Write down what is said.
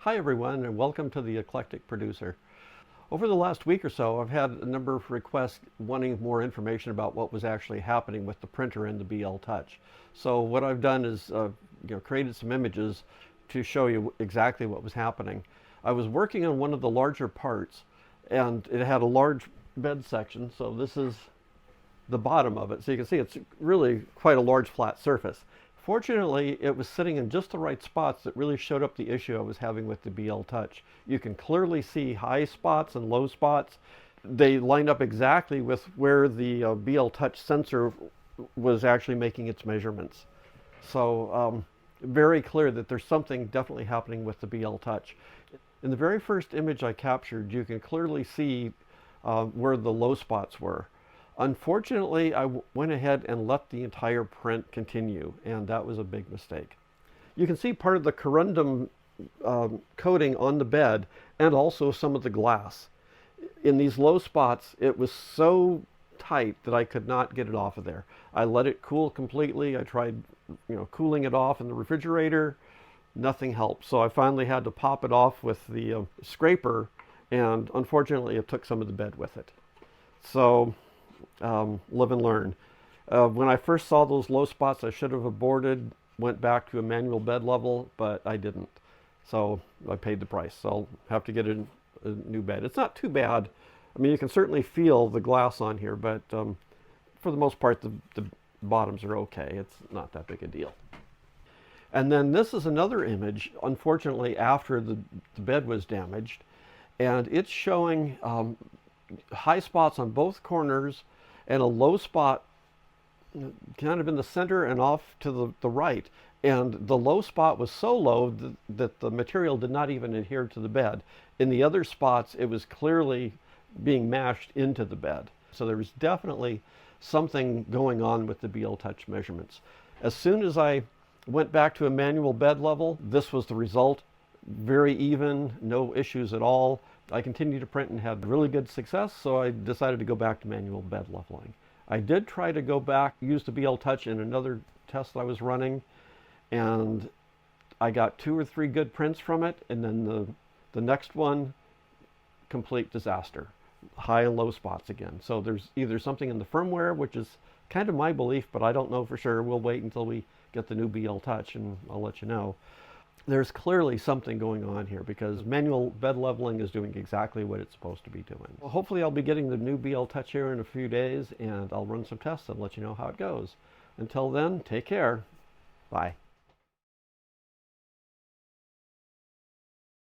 Hi everyone, and welcome to the Eclectic Producer. Over the last week or so, I've had a number of requests wanting more information about what was actually happening with the printer and the BLTouch. So what I've done is created some images to show you exactly what was happening. I was working on one of the larger parts, and it had a large bed section, so this is the bottom of it. So you can see it's really quite a large flat surface. Fortunately, it was sitting in just the right spots that really showed up the issue I was having with the BLTouch. You can clearly see high spots and low spots. They lined up exactly with where the BLTouch sensor was actually making its measurements. So very clear that there's something definitely happening with the BLTouch. In the very first image I captured, you can clearly see where the low spots were. Unfortunately, I went ahead and let the entire print continue, and that was a big mistake. You can see part of the corundum coating on the bed and also some of the glass. In these low spots, it was so tight that I could not get it off of there. I let it cool completely. I tried cooling it off in the refrigerator. Nothing helped. So I finally had to pop it off with the scraper, and unfortunately it took some of the bed with it. So live and learn. When I first saw those low spots, I should have aborted, went back to a manual bed level, but I didn't. So I paid the price. So I'll have to get a new bed. It's not too bad. I mean, you can certainly feel the glass on here, but for the most part, the bottoms are okay. It's not that big a deal. And then this is another image, unfortunately, after the bed was damaged. And it's showing high spots on both corners and a low spot kind of in the center and off to the right. And the low spot was so low that the material did not even adhere to the bed. In the other spots, it was clearly being mashed into the bed. So there was definitely something going on with the BLTouch measurements. As soon as I went back to a manual bed level, this was the result. Very even, no issues at all. I continued to print and had really good success, so I decided to go back to manual bed leveling. I did try to go back, use the BLTouch in another test I was running, and I got 2 or 3 good prints from it, and then the next one, complete disaster. High and low spots again. So there's either something in the firmware, which is kind of my belief, but I don't know for sure. We'll wait until we get the new BLTouch and I'll let you know. There's clearly something going on here because manual bed leveling is doing exactly what it's supposed to be doing. Well, hopefully I'll be getting the new BLTouch here in a few days, and I'll run some tests and let you know how it goes. Until then, take care. Bye.